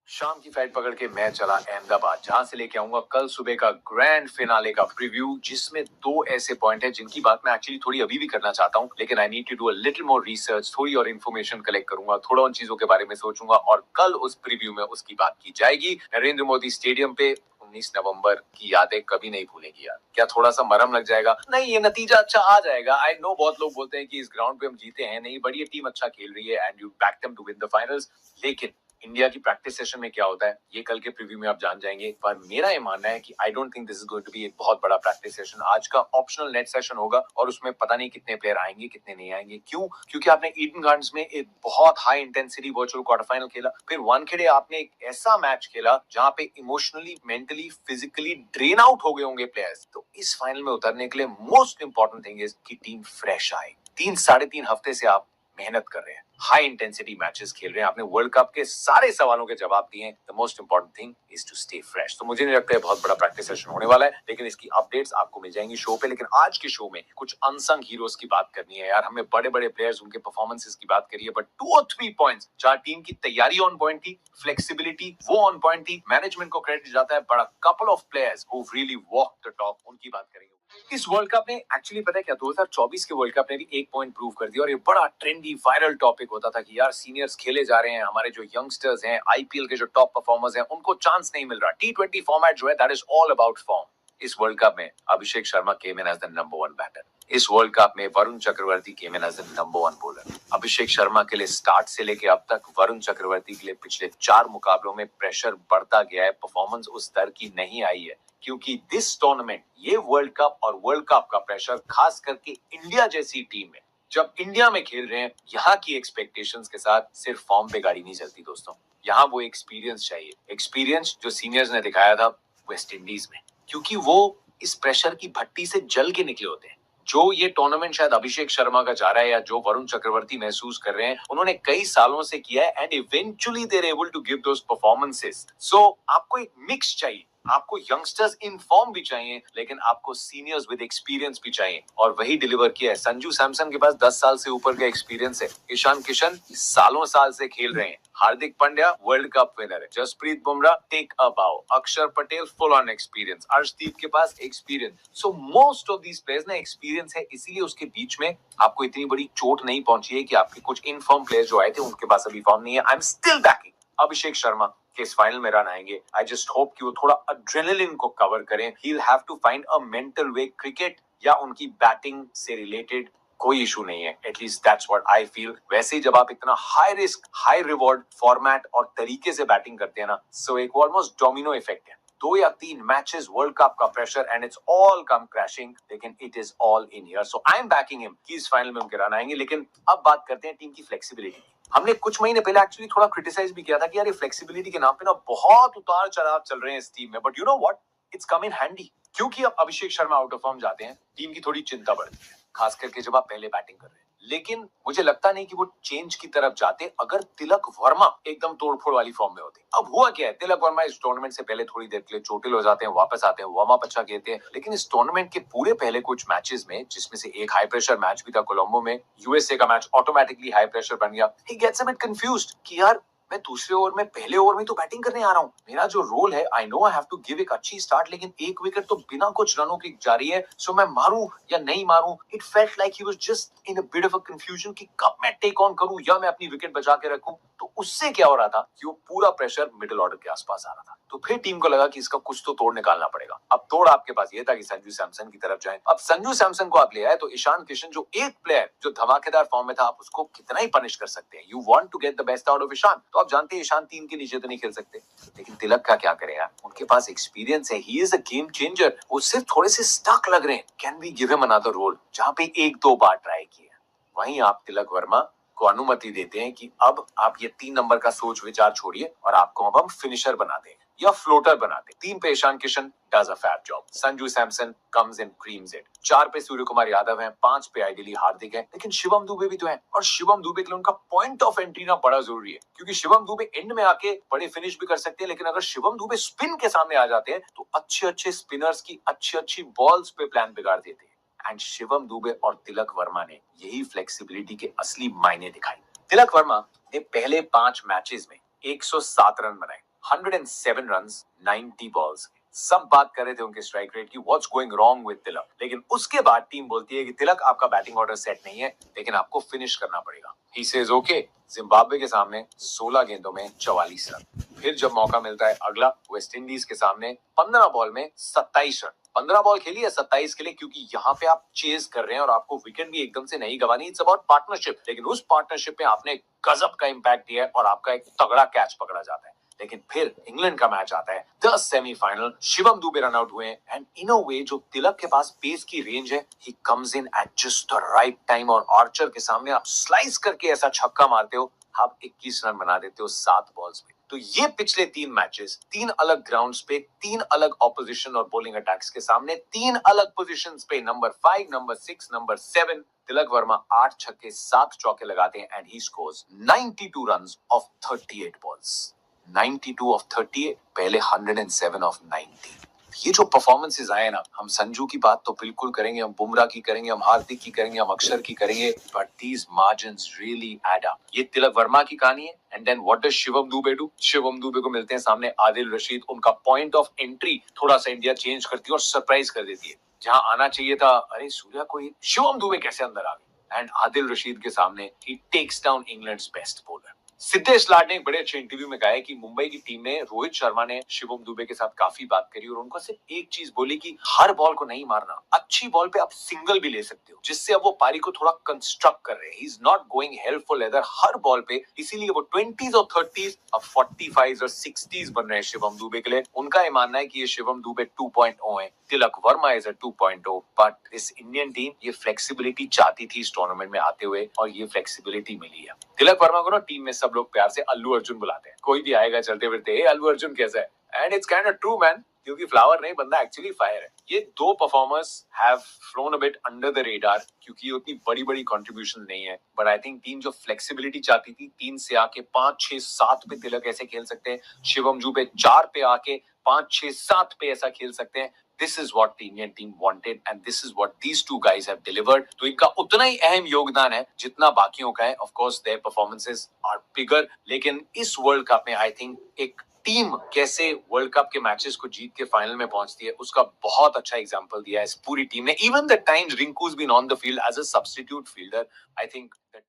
शाम की फ्लाइट पकड़ के मैं चला अहमदाबाद, जहां से लेके आऊंगा कल सुबह का ग्रैंड फिनाले का प्रीव्यू, जिसमें दो ऐसे पॉइंट है जिनकी बात मैं एक्चुअली थोड़ी अभी भी करना चाहता हूं, लेकिन I need to do a little more research, थोड़ी और इन्फॉर्मेशन कलेक्ट करूंगा, थोड़ा उन चीजों के बारे में सोचूंगा और कल उस प्रीव्यू में उसकी बात की जाएगी नरेंद्र मोदी स्टेडियम पे। 19 नवंबर की यादें कभी नहीं भूलेंगी यार। क्या थोड़ा सा मरहम लग जाएगा? नहीं, ये नतीजा अच्छा आ जाएगा। आई नो बहुत लोग बोलते हैं कि इस ग्राउंड पे हम जीते हैं नहीं, बट ये टीम अच्छा खेल रही है and you back them to win the finals. लेकिन इंडिया की प्रैक्टिस सेशन में क्या होता है ये कल के प्रीव्यू में आप जान जाएंगे। पर मेरा ये मानना है कि I don't think this is going to be एक बहुत बड़ा प्रैक्टिस सेशन। आज का ऑप्शनल नेट सेशन होगा और उसमें पता नहीं कितने प्लेयर आएंगे कितने नहीं आएंगे। क्यों? क्योंकि आपने ईडन गार्डन्स में एक बहुत high intensity virtual quarter final खेला, फिर वानखेड़े आपने एक ऐसा मैच खेला जहां पे emotionally, mentally, physically drain out हो गए होंगे प्लेयर्स। तो इस फाइनल में उतरने के लिए मोस्ट इंपॉर्टेंट थिंग इज कि टीम फ्रेश आए। 3-3.5 हफ्ते से आप मेहनत कर रहे हैं, हाई इंटेंसिटी मैचेस खेल रहे हैं, आपने वर्ल्ड कप के सारे सवालों के जवाब दिए हैं। The most important thing is to stay fresh. तो मुझे नहीं लगता है बहुत बड़ा प्रैक्टिस सेशन होने वाला है, लेकिन इसकी अपडेट्स आपको मिल जाएंगी शो पे। लेकिन आज के शो में कुछ अनसंग हीरोज की बात करनी है यार। हमने बड़े बड़े प्लेयर्स, उनके परफॉर्मेंसेस की बात करी है, बट 2 और 3 पॉइंट्स जहां टीम की तैयारी ऑन पॉइंट थी, फ्लेक्सिबिलिटी वो ऑन पॉइंट थी, मैनेजमेंट को क्रेडिट जाता है, बड़ा couple of players who really walk the talk, उनकी बात करेंगे। इस वर्ल्ड कप ने एक्चुअली पता है क्या, 2024 के वर्ल्ड कप ने भी एक पॉइंट प्रूव कर दिया और ये बड़ा ट्रेंडी वायरल टॉपिक होता था कि यार सीनियर्स खेले जा रहे हैं, हमारे जो यंगस्टर्स हैं, आईपीएल के जो टॉप परफॉर्मर्स हैं, उनको चांस नहीं मिल रहा। टी20 फॉर्मेट जो है that is all about form. इस वर्ल्ड कप में अभिषेक शर्मा केम इन एज द नंबर 1 बैटर। इस वर्ल्ड कप में वरुण चक्रवर्ती केम इन as the number 1 bowler. Abhishek Sharma के लिए स्टार्ट से लेके अब तक, वरुण चक्रवर्ती के लिए पिछले 4 मुकाबलों में प्रेशर बढ़ता गया है, परफॉर्मेंस उस स्तर की नहीं आई है। क्योंकि दिस टूर्नामेंट, ये वर्ल्ड कप और वर्ल्ड कप का प्रेशर खास करके इंडिया जैसी टीम में, जब इंडिया में खेल रहे हैं, यहाँ की एक्सपेक्टेशंस के साथ सिर्फ फॉर्म पे गाड़ी नहीं चलती दोस्तों। यहाँ वो एक्सपीरियंस चाहिए, एक्सपीरियंस जो सीनियर्स ने दिखाया था वेस्ट इंडीज में, क्योंकि वो इस प्रेशर की भट्टी से जल के निकले होते हैं। जो ये टूर्नामेंट शायद अभिषेक शर्मा का जा रहा है या जो वरुण चक्रवर्ती महसूस कर रहे हैं, उन्होंने कई सालों से किया है and eventually they are able to give those performances. So आपको एक मिक्स चाहिए, आपको यंगस्टर्स इन फॉर्म भी चाहिए, लेकिन आपको सीनियर्स विद एक्सपीरियंस भी चाहिए, और वही डिलीवर किया है। संजू सैमसन के पास 10 साल से ऊपर का एक्सपीरियंस है, ईशान किशन सालों साल से खेल रहे हैं, Hardik Pandya world cup winner है, Jasprit Bumrah take a bow, Akshar Patel full on experience, Arshdeep के पास experience. So most of these players ना एक्सपीरियंस है, इसीलिए उसके बीच में आपको इतनी बड़ी चोट नहीं पहुंची है कि आपके कुछ इनफॉर्म प्लेयर्स जो आए थे उनके पास अभी फॉर्म नहीं है। I am still banking Abhishek Sharma के इस फाइनल में रन आएंगे। आई जस्ट होप कि वो थोड़ा एड्रेनलिन को कवर करें। He will have to find a mental way. Cricket या उनकी बैटिंग से रिलेटेड कोई इशू नहीं है, at least that's what I feel. वैसे ही जब आप इतना high risk high reward format और तरीके से बैटिंग करते हैं ना, सो एक ऑलमोस्ट डोमिनो इफेक्ट है। 2 या 3 मैचेस, वर्ल्ड कप का pressure and it's all come crashing, लेकिन it is all in here. So I am backing him कि इस फाइनल में उनके रन आएंगे। लेकिन अब बात करते हैं टीम की फ्लेक्सिबिलिटी। हमने कुछ महीने पहले एक्चुअली थोड़ा क्रिटिसाइज भी किया था कि यार ये फ्लेक्सिबिलिटी के नाम पे ना बहुत उतार चढ़ाव चल रहे हैं इस टीम में, but you know what, it's come in handy. क्योंकि अब Abhishek Sharma out of form जाते हैं, टीम की थोड़ी चिंता बढ़ती है, खास करके जब आप पहले बैटिंग कर रहे हैं। लेकिन मुझे लगता नहीं कि वो चेंज की तरफ जाते अगर तिलक वर्मा एकदम तोड़फोड़ वाली फॉर्म में होते। अब हुआ क्या है, तिलक वर्मा इस टूर्नामेंट से पहले थोड़ी देर के लिए चोटिल हो जाते हैं, वापस आते हैं, वार्म अप अच्छा खेलते हैं, लेकिन इस टूर्नामेंट के पूरे पहले कुछ मैचेस में, जिसमें से एक हाई प्रेशर मैच भी था कोलंबो में, यूएसए का मैच ऑटोमेटिकली हाई प्रेशर बन गया। He gets a bit confused कि यार मैं दूसरे ओवर में, पहले ओवर में तो बैटिंग करने आ रहा हूँ, मेरा जो रोल है, I know I have to give एक अच्छी स्टार्ट, लेकिन एक विकेट तो बिना कुछ रनों की जा रही है, सो मैं मारूं या नहीं मारूं। It felt like he was just in a bit of a confusion कि कब मैं टेक ऑन करूं या मैं अपनी विकेट बचा के रखूं। तो उससे क्या हो रहा था कि वो पूरा प्रेशर मिडिल ऑर्डर के आसपास आ रहा था। तो फिर टीम को लगा कि इसका कुछ तो तोड़ निकालना पड़ेगा। अब तोड़ आपके पास ये था कि संजू सैमसन की तरफ जाएं। अब संजू सैमसन को आप ले आए तो ईशान किशन, जो एक प्लेयर जो धमाकेदार फॉर्म में था, आप उसको कितना ही पनिश कर सकते हैं। You want to get the best out of Ishan, तो आप जानते हैं ईशान 3 के नीचे तो नहीं खेल सकते। लेकिन तिलक का क्या करेगा, उनके पास एक्सपीरियंस है, he is a game changer. वो सिर्फ थोड़े से स्टक लग रहे हैं, can we give him another role, जहां पे 1-2 बार ट्राई किया। वहीं आप तिलक वर्मा को अनुमति देते हैं कि अब आप ये 3 नंबर का सोच विचार छोड़िए और आपको अब हम फिनिशर बना दें या फ्लोटर बना दें। 3 पे Ishan Kishan does a fab job, Sanju Samson comes in creams it, 4 पे सूर्य कुमार यादव हैं, 5 पे आइडियली हार्दिक है, लेकिन शिवम दुबे भी तो है, और शिवम दुबे के लिए उनका पॉइंट ऑफ एंट्री ना बड़ा जरूरी है, क्योंकि शिवम दुबे एंड में आके बड़े फिनिश भी कर सकते हैं, लेकिन अगर शिवम दुबे स्पिन के सामने आ जाते हैं तो अच्छे अच्छे स्पिनर्स की अच्छी अच्छी बॉल्स पे प्लान बिगाड़ देते हैं। एंड शिवम दुबे और तिलक वर्मा ने यही फ्लेक्सिबिलिटी के असली मायने दिखाई। तिलक वर्मा ने पहले 5 मैचेस में 107 रन बनाए, 107 रन्स 90 बॉल्स। सब बात कर रहे थे उनके स्ट्राइक रेट की, व्हाट्स गोइंग रॉन्ग विद तिलक, लेकिन उसके बाद टीम बोलती है कि तिलक आपका बैटिंग ऑर्डर सेट नहीं है, लेकिन आपको फिनिश करना पड़ेगा। He says okay. जिम्बाब्वे के सामने 16 गेंदों में 44 रन। फिर जब मौका मिलता है अगला वेस्ट इंडीज के सामने 15 बॉल में 27 रन। 15 बॉल खेली है 27 के लिए, क्योंकि यहाँ पे आप चेज कर रहे हैं और आपको विकेट भी एकदम से नहीं गंवानी। इट्स अबाउट पार्टनरशिप, लेकिन उस पार्टनरशिप में आपने गजब का इंपैक्ट दिया है और आपका एक तगड़ा कैच पकड़ा जाता है। लेकिन फिर इंग्लैंड का मैच आता है, 10 semifinal, Shivam Dube run out हुए एंड इन अ वे जो तिलक के पास पेस की रेंज है, he comes in at just the right time और आर्चर के सामने आप स्लाइस करके ऐसा छक्का मारते हो, आप 21 रन बना देते हो 7 बॉल्स में। तो ये पिछले 3 मैचेस 3 अलग ग्राउंड्स पे 3 अलग ऑपोजिशन और बॉलिंग अटैक्स के सामने 3 अलग पोजीशंस पे number 5, number 6, number 7 Tilak Varma 8 छक्के 7 चौके लगाते हैं and he scores 92 runs off 38 balls. 92 of 38, पहले 107 ऑफ 90। ये जो परफॉर्मेंसेस आए ना, हम संजू की बात तो बिल्कुल करेंगे, हम बुमराह की करेंगे, हम हार्दिक की करेंगे, हम अक्षर की करेंगे, but these margins really add up. ये तिलक वर्मा की कहानी है and then what does Shivam Dube do? Shivam Dube को मिलते हैं सामने आदिल रशीद, उनका पॉइंट ऑफ एंट्री थोड़ा सा इंडिया चेंज करती है और सरप्राइज कर देती है। जहां आना चाहिए था अरे सूर्या कोई, शिवम दुबे कैसे अंदर आ गए एंड आदिल रशीद के सामने ही takes down England's best bowler. Siddhesh Lad ने एक बड़े अच्छे इंटरव्यू में कहा है कि मुंबई की टीम ने रोहित शर्मा ने शिवम दुबे के साथ काफी बात करी और उनको सिर्फ एक चीज बोली कि हर बॉल को नहीं मारना, अच्छी बॉल पे आप सिंगल भी ले सकते हो, जिससे अब वो पारी को थोड़ा कंस्ट्रक्ट कर रहे हैं। He is not going help for leather her ball पे, इसीलिए वो 20s और 30s अब 45s और 60s बन रहे हैं शिवम दुबे के लिए। उनका ये मानना है कि ये शिवम दुबे 2.0 है, Tilak Varma is a 2.0, but इस इंडियन टीम ये फ्लेक्सिबिलिटी चाहती थी इस टूर्नामेंट में आते हुए और ये फ्लेक्सिबिलिटी मिली है। तिलक वर्मा को ना टीम में सब लोग प्यार से अल्लू अर्जुन बुलाते हैं, कोई भी आएगा चलते फिरते अल्लू अर्जुन कैसा है, and it's kind of true man, क्योंकि फ्लावर नहीं, बंदा एक्चुअली फायर है। ये दो performers have phloem a bit under the radar, क्योंकि उतनी बड़ी बड़ी कंट्रीब्यूशन नहीं है, बट आई थिंक टीम जो फ्लेक्सिबिलिटी चाहती थी, 3 से आके 5, 6, 7 पे तिलक ऐसे खेल सकते हैं, शिवम दुबे 4 पे आके 5, 6, 7 पे ऐसा खेल सकते हैं। This is what the Indian team wanted and this is what these two guys have delivered. तो इनका उतना ही अहम योगदान है जितना बाकियों का है। Of course their performances are bigger, लेकिन इस वर्ल्ड कप में आई थिंक एक टीम कैसे वर्ल्ड कप के मैचेस को जीत के फाइनल में पहुंचती है, उसका बहुत अच्छा एग्जांपल दिया है इस पूरी टीम ने। Even the times Rinku's been on the field as a substitute fielder, I think that